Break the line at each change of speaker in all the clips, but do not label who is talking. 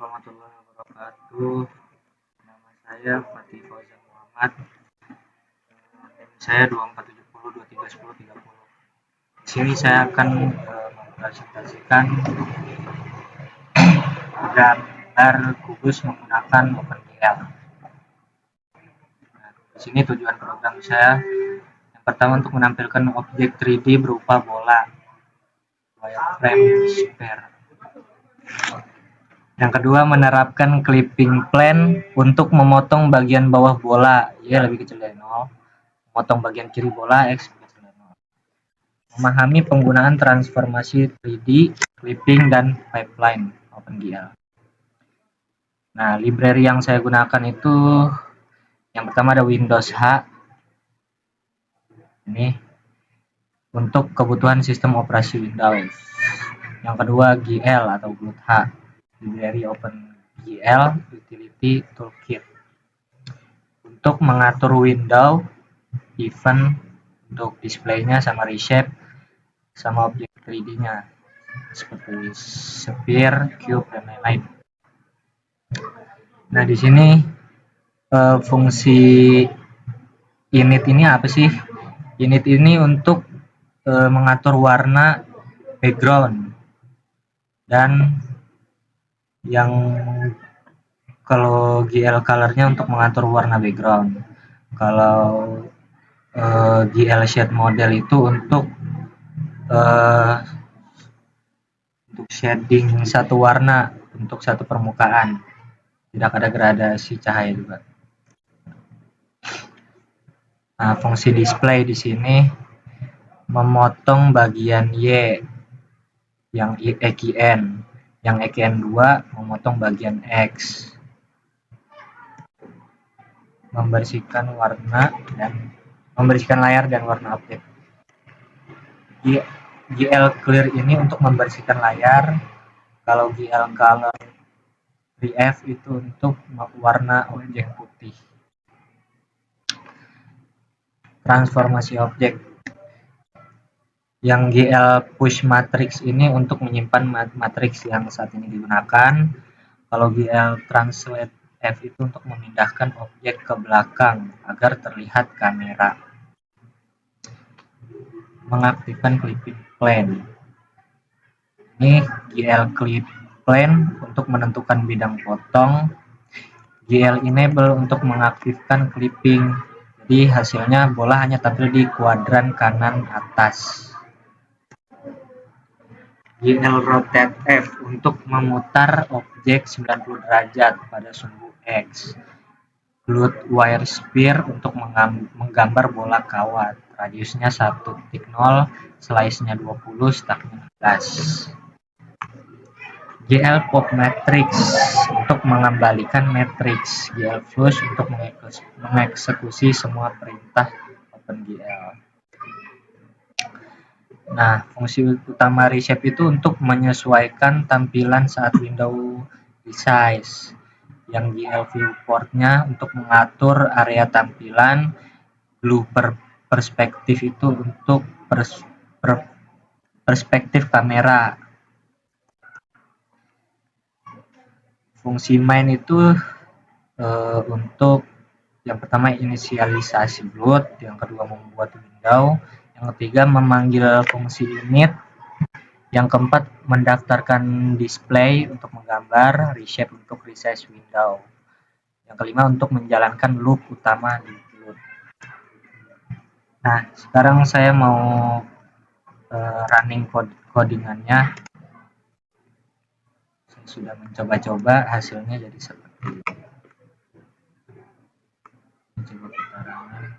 warahmatullahi wabarakatuh. Nama saya Fatih Fauzan Muhammad. NIM saya 2470231030. Di sini saya akan mempresentasikan gambar kubus menggunakan OpenGL. Nah, di sini tujuan program saya yang pertama untuk menampilkan objek 3D berupa bola, wireframe sphere. Yang kedua, menerapkan clipping plane untuk memotong bagian bawah bola, lebih kecil dari 0. Memotong bagian kiri bola, X lebih kecil dari 0. Memahami penggunaan transformasi 3D, clipping, dan pipeline OpenGL. Nah, library yang saya gunakan itu yang pertama ada Windows H. Ini untuk kebutuhan sistem operasi Windows. Yang kedua GL atau GLUT-H, library OpenGL Utility Toolkit untuk mengatur window, event, untuk displaynya sama reshape sama objek 3D-nya seperti sphere, cube, dan lain-lain. Nah, di sini fungsi init ini apa sih? Init ini untuk mengatur warna background, dan yang kalau GL color-nya untuk mengatur warna background. Kalau GL shade model itu untuk shading satu warna untuk satu permukaan, tidak ada gradasi cahaya juga. Nah, fungsi display di sini memotong bagian Y yang EQN, yang EQN2 memotong bagian X, membersihkan layar dan warna objek. GL clear ini untuk membersihkan layar. Kalau GL color ref itu untuk warna objek putih. Transformasi objek. Yang GL push matrix ini untuk menyimpan matriks yang saat ini digunakan. Kalau GL translate F itu untuk memindahkan objek ke belakang agar terlihat kamera. Mengaktifkan clipping plane. Ini GL clip plane untuk menentukan bidang potong. GL enable untuk mengaktifkan clipping. Jadi hasilnya bola hanya tampil di kuadran kanan atas. GL rotate F untuk memutar objek 90 derajat pada sumbu X. Glued wire sphere untuk menggambar bola kawat, radiusnya 1.0, slice-nya 20, stack-nya 16. GL pop matrix untuk mengembalikan matrix. GL flush untuk mengeksekusi semua perintah OpenGL. Nah, fungsi utama reshape itu untuk menyesuaikan tampilan saat window resize. Yang GL viewport-nya untuk mengatur area tampilan. Blue perspektif itu untuk perspektif kamera. Fungsi main itu untuk yang pertama inisialisasi bloat, yang kedua membuat window, yang ketiga memanggil fungsi init, yang keempat mendaftarkan display untuk menggambar, reshape untuk resize window, yang kelima untuk menjalankan loop utama di bloat. Nah, sekarang saya mau running codingannya. Saya sudah mencoba-coba, hasilnya jadi seperti ini. Coba kita running.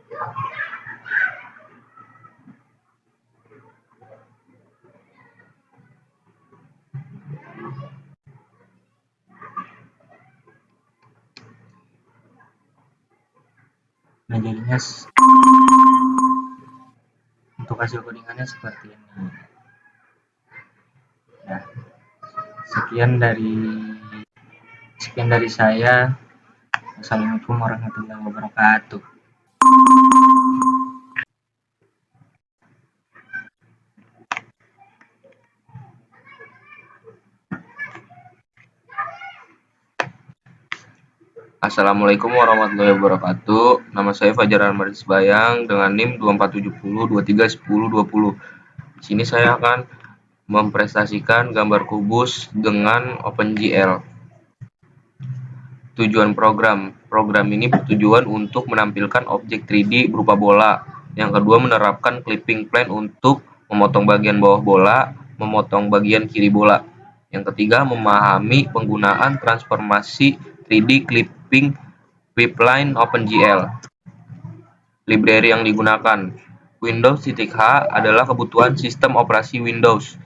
Nah, jadinya untuk hasil codingannya seperti ini. Ya, sekian dari saya. Assalamualaikum warahmatullahi wabarakatuh.
Assalamualaikum warahmatullahi wabarakatuh. Nama saya Fajar Almaris Bayang dengan NIM 2470231020. Di sini saya akan mempresentasikan gambar kubus dengan OpenGL. Tujuan program. Program ini bertujuan untuk menampilkan objek 3D berupa bola. Yang kedua, menerapkan clipping plane untuk memotong bagian bawah bola, memotong bagian kiri bola. Yang ketiga, memahami penggunaan transformasi 3D clipping pipeline OpenGL. Library yang digunakan. Windows.h adalah kebutuhan sistem operasi Windows.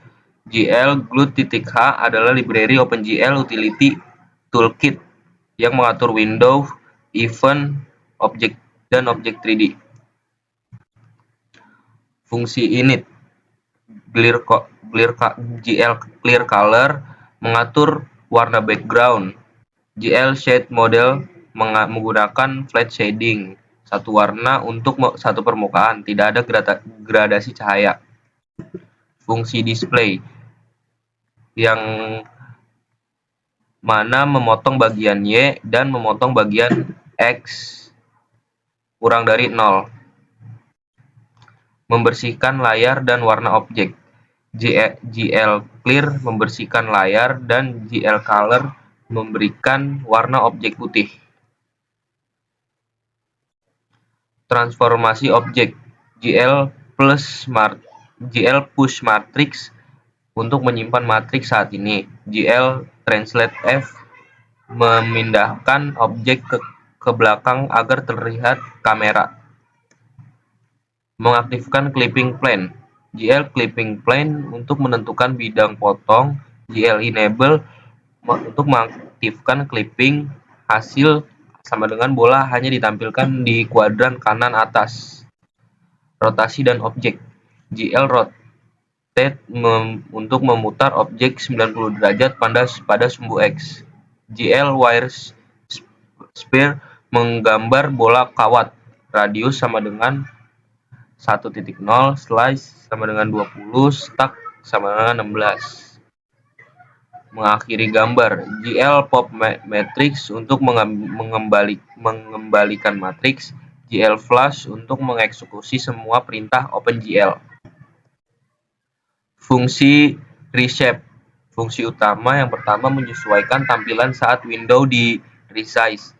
GL-Glut.h adalah library OpenGL Utility Toolkit yang mengatur window, event, objek, dan objek 3D. Fungsi init. GL Clear Color mengatur warna background. GL Shade Model menggunakan flat shading, satu warna untuk satu permukaan, tidak ada gradasi cahaya. Fungsi display, yang mana memotong bagian Y dan memotong bagian X kurang dari 0. Membersihkan layar dan warna objek. GL Clear membersihkan layar dan GL Color memberikan warna objek putih. Transformasi objek. GL Push Matrix untuk menyimpan matriks saat ini. GL Translate F memindahkan objek ke belakang agar terlihat kamera. Mengaktifkan clipping plane. GL Clipping Plane untuk menentukan bidang potong. GL Enable untuk mengaktifkan clipping. Hasil sama dengan bola hanya ditampilkan di kuadran kanan atas. Rotasi dan objek. GL Rotate untuk memutar objek 90 derajat pada sumbu X. GL Wire Sphere menggambar bola kawat. Radius sama dengan 1.0, slice sama dengan 20, stack sama dengan 16. Mengakhiri gambar. GL Pop Matrix untuk mengembalikan matriks. GL Flash untuk mengeksekusi semua perintah OpenGL. Fungsi reshape. Fungsi utama yang pertama menyesuaikan tampilan saat window di resize.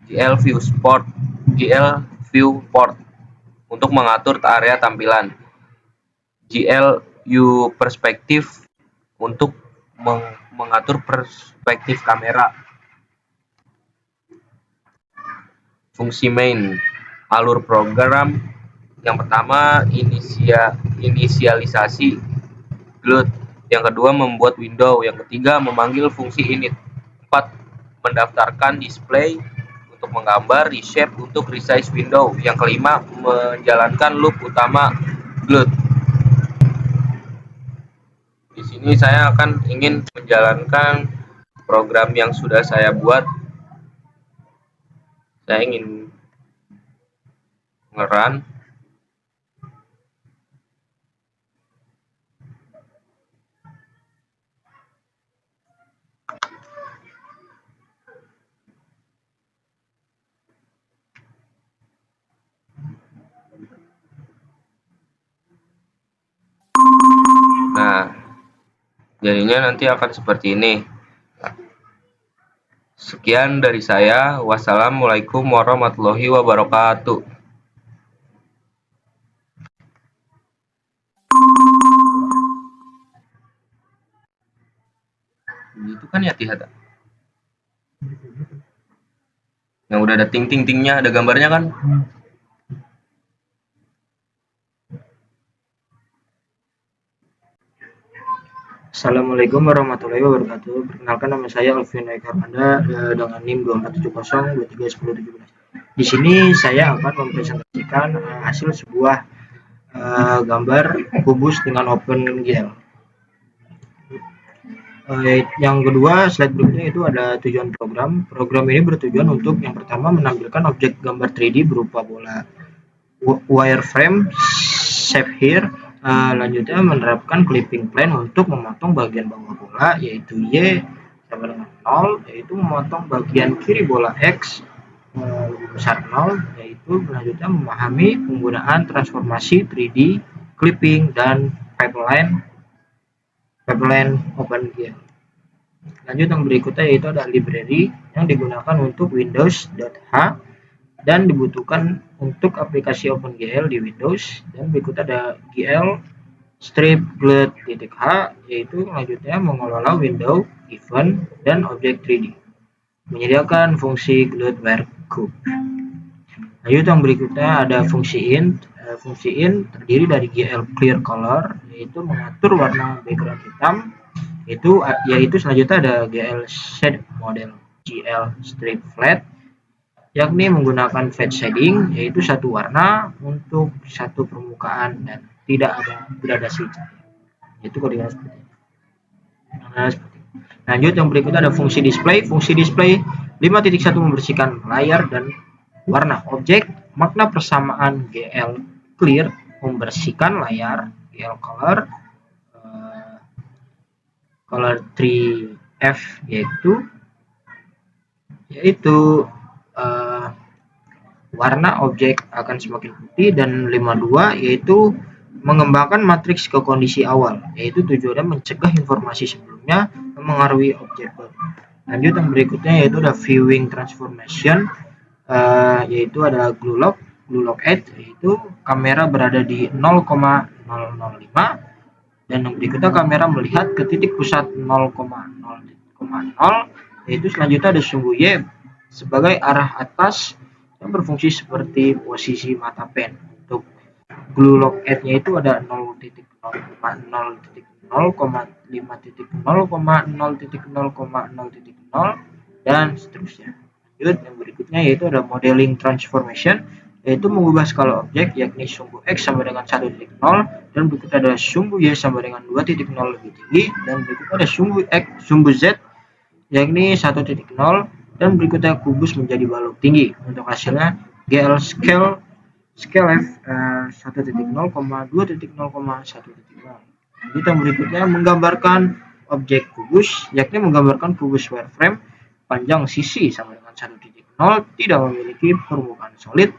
GL Viewport untuk mengatur area tampilan. GL U Perspective untuk mengatur perspektif kamera. Fungsi main. Alur program. Yang pertama inisialisasi Glut. Yang kedua membuat window. Yang ketiga memanggil fungsi init. 4. Mendaftarkan display untuk menggambar, reshape untuk resize window. Yang kelima menjalankan loop utama Glut. Di sini saya ingin menjalankan program yang sudah saya buat. Saya ingin nge-run. Nah, jadinya nanti akan seperti ini. Sekian dari saya. Wassalamualaikum warahmatullahi wabarakatuh. Itu kan ya Tihata. Yang udah ada ting-ting-tingnya, ada gambarnya kan?
Assalamualaikum warahmatullahi wabarakatuh. Perkenalkan, nama saya Alvin Ekarmanda dengan NIM 2470231017. Di sini saya akan mempresentasikan hasil sebuah gambar kubus dengan OpenGL. Yang kedua, slide berikutnya itu ada tujuan program. Program ini bertujuan untuk yang pertama menampilkan objek gambar 3D berupa bola wireframe shape here. Lanjutnya menerapkan clipping plane untuk memotong bagian bawah bola yaitu Y sama dengan 0, yaitu memotong bagian kiri bola X lebih besar 0, yaitu selanjutnya memahami penggunaan transformasi 3D, clipping, dan pipeline OpenGL. Lanjut yang berikutnya yaitu ada library yang digunakan untuk Windows.h dan dibutuhkan untuk aplikasi OpenGL di Windows. Dan berikut ada GL strip glut.h, yaitu selanjutnya mengelola window, event, dan objek 3D. Menyediakan fungsi glut cube. Lanjut yang berikutnya ada fungsi int. Fungsi int terdiri dari GL clear color, yaitu mengatur warna background hitam. Yaitu selanjutnya ada GL shade model, GL strip flat, yakni menggunakan flat shading, yaitu satu warna untuk satu permukaan dan tidak ada gradasi cahaya. Itu koordinat seperti ini. Lanjut yang berikutnya ada fungsi display. Fungsi display 5.1 membersihkan layar dan warna objek. Makna persamaan GL clear membersihkan layar, GL color 3F yaitu warna objek akan semakin putih, dan 52 yaitu mengembangkan matriks ke kondisi awal, yaitu tujuannya mencegah informasi sebelumnya mempengaruhi objek baru. Lanjut yang berikutnya yaitu ada viewing transformation, yaitu ada glue lock edge, yaitu kamera berada di 0,005, dan yang berikutnya kamera melihat ke titik pusat 0,0,0, yaitu selanjutnya ada sumbu Y sebagai arah atas yang berfungsi seperti posisi mata pen. Untuk glue lock edge-nya itu ada 0.0.5.0,0.0,0 dan seterusnya. Lanjut yang berikutnya yaitu ada modeling transformation, yaitu mengubah skala objek, yakni sumbu X sama dengan 1.0, dan berikutnya ada sumbu Y sama dengan 2.0 lebih tinggi, dan berikutnya ada sumbu Z yakni 1.0, dan berikutnya kubus menjadi balok tinggi. Untuk hasilnya GL scale F 1.0, 2.0,1.0. Lanjut yang berikutnya menggambarkan objek kubus, yakni menggambarkan kubus wireframe panjang sisi sama dengan 1.0, tidak memiliki permukaan solid,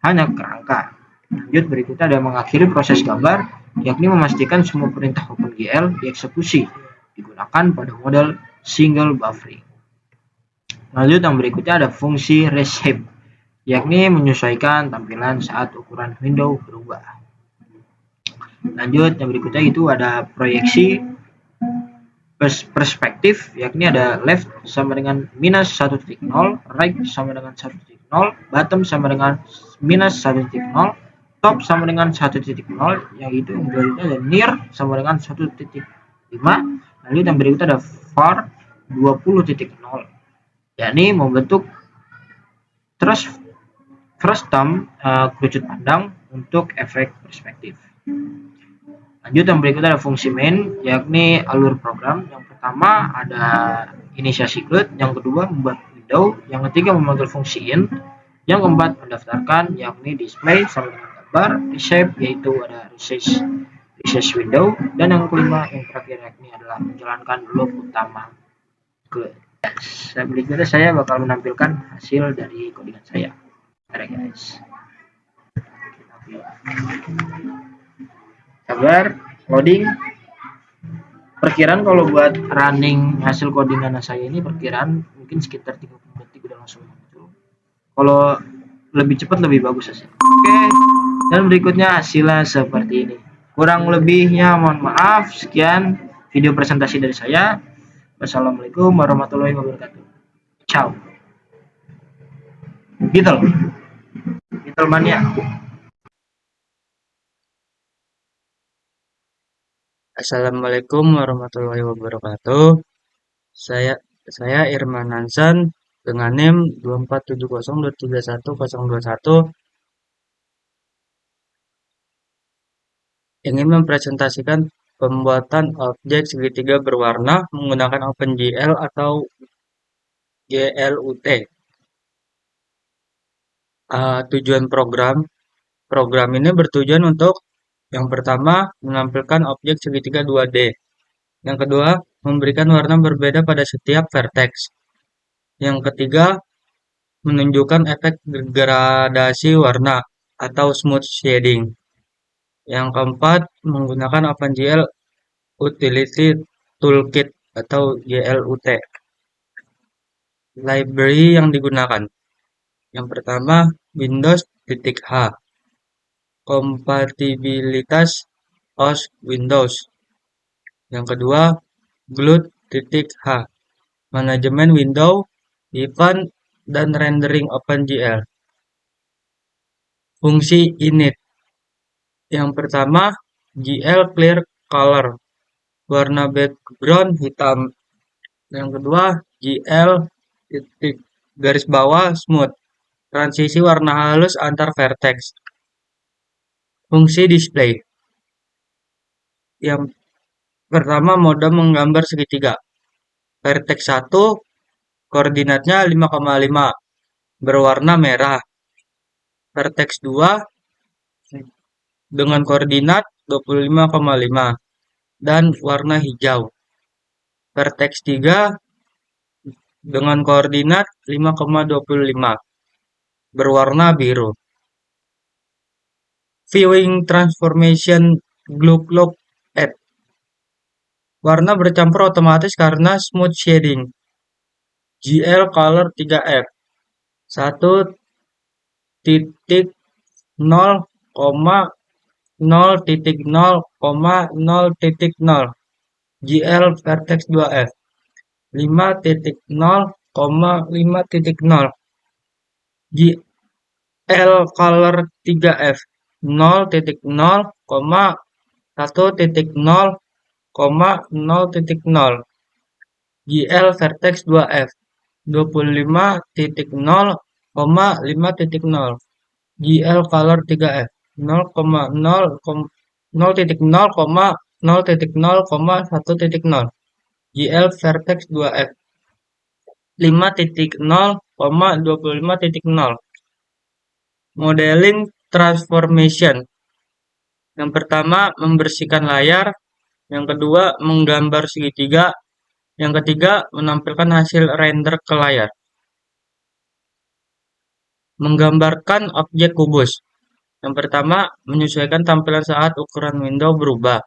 hanya kerangka. Lanjut berikutnya ada mengakhiri proses gambar, yakni memastikan semua perintah OpenGL dieksekusi digunakan pada model single buffering. Lanjut yang berikutnya ada fungsi reshape, yakni menyesuaikan tampilan saat ukuran window berubah. Lanjut yang berikutnya itu ada proyeksi perspektif, yakni ada left sama dengan minus 1.0, right sama dengan 1.0, bottom sama dengan minus 1.0, top sama dengan 1.0, yang itu berikutnya ada near sama dengan 1.5. Lanjut yang berikutnya ada far 20.0, yakni membentuk first thumb kerucut pandang untuk efek perspektif. Lanjut yang berikutnya ada fungsi main, yakni alur program. Yang pertama ada inisiasi glut, yang kedua membuat window, yang ketiga memanggil fungsi int, yang keempat mendaftarkan, yakni display sama dengan gambar, reshape yaitu ada recess window, dan yang kelima yang terakhir yakni adalah menjalankan loop utama glut. Berikutnya saya bakal menampilkan hasil dari codingan saya. Oke guys, sabar loading. Perkiraan kalau buat running hasil codingan saya ini perkiraan mungkin sekitar 30 detik udah langsung muncul. Kalau lebih cepat lebih bagus hasilnya. Oke, dan berikutnya hasilnya seperti ini. Kurang lebihnya mohon maaf. Sekian video presentasi dari saya. Wassalamualaikum warahmatullahi wabarakatuh. Ciao. Beetle mania.
Assalamualaikum warahmatullahi wabarakatuh. Saya Irman Nansan dengan NIM 247023101 ingin mempresentasikan pembuatan objek segitiga berwarna menggunakan OpenGL atau GLUT. Tujuan program ini bertujuan untuk yang pertama menampilkan objek segitiga 2D. Yang kedua, memberikan warna berbeda pada setiap vertex. Yang ketiga, menunjukkan efek gradasi warna atau smooth shading. Yang keempat, menggunakan OpenGL Utility Toolkit atau GLUT. Library yang digunakan. Yang pertama, Windows.h. Kompatibilitas OS Windows. Yang kedua, GLUT.h. Manajemen window, event, dan rendering OpenGL. Fungsi init. Yang pertama, GL Clear Color. Warna background hitam. Yang kedua, GL garis bawah smooth. Transisi warna halus antar vertex. Fungsi display. Yang pertama, mode menggambar segitiga. Vertex 1 koordinatnya 5,5 berwarna merah. Vertex 2 dengan koordinat 25,5 dan warna hijau. Vertex 3 dengan koordinat 5,25 berwarna biru. Viewing transformation GLUT add. Warna bercampur otomatis karena smooth shading. GL Color 3F 1.0,0.0.0 GL Vertex 2F 5.0,5.0 GL Color 3F 0.1.0,0.0 GL Vertex 2F 25.0,5.0 GL Color 3F 0,0.0,1.0 GL Vertex 2F 5.0,25.0. Modeling transformation. Yang pertama, membersihkan layar. Yang kedua, menggambar segitiga. Yang ketiga, menampilkan hasil render ke layar. Menggambarkan objek kubus. Yang pertama, menyesuaikan tampilan saat ukuran window berubah.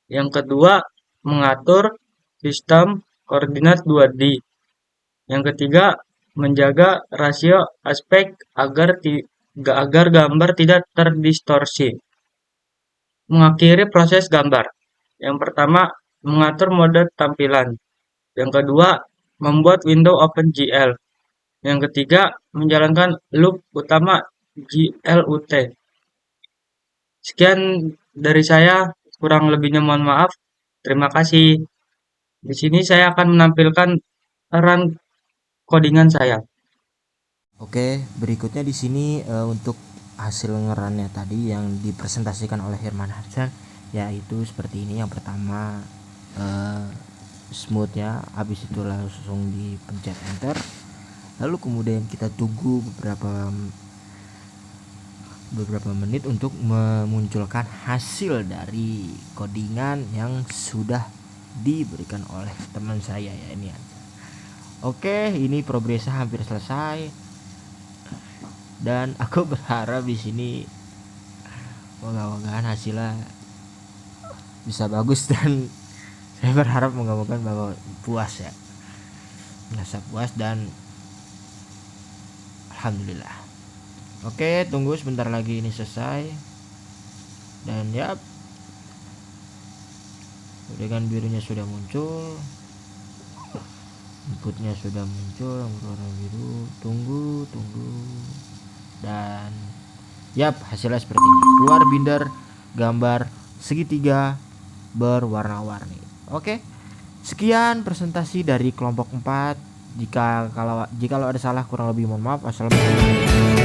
Yang kedua, mengatur sistem koordinat 2D. Yang ketiga, menjaga rasio aspek agar gambar tidak terdistorsi. Mengakhiri proses gambar. Yang pertama, mengatur mode tampilan. Yang kedua, membuat window OpenGL. Yang ketiga, menjalankan loop utama GLUT. Sekian dari saya, kurang lebihnya mohon maaf. Terima kasih. Di sini saya akan menampilkan run codingan saya.
Oke, berikutnya di sini untuk hasil ngerannya tadi yang dipresentasikan oleh Herman Hansan, yaitu seperti ini. Yang pertama smoothnya, habis itu langsung dipencet enter, lalu kemudian kita tunggu beberapa menit untuk memunculkan hasil dari codingan yang sudah diberikan oleh teman saya ya ini. Oke, ini progresnya hampir selesai dan aku berharap di sini moga-mogahan hasilnya bisa bagus dan saya berharap moga-mogahan Bapak puas ya, merasa puas dan alhamdulillah. Oke, tunggu sebentar lagi ini selesai dan ya, dengan birunya sudah muncul, inputnya sudah muncul warna biru. Tunggu dan yap, hasilnya seperti ini. Keluar binder gambar segitiga berwarna-warni. Oke. Sekian presentasi dari kelompok 4. Jika kalau ada salah kurang lebih mohon maaf. Assalamualaikum.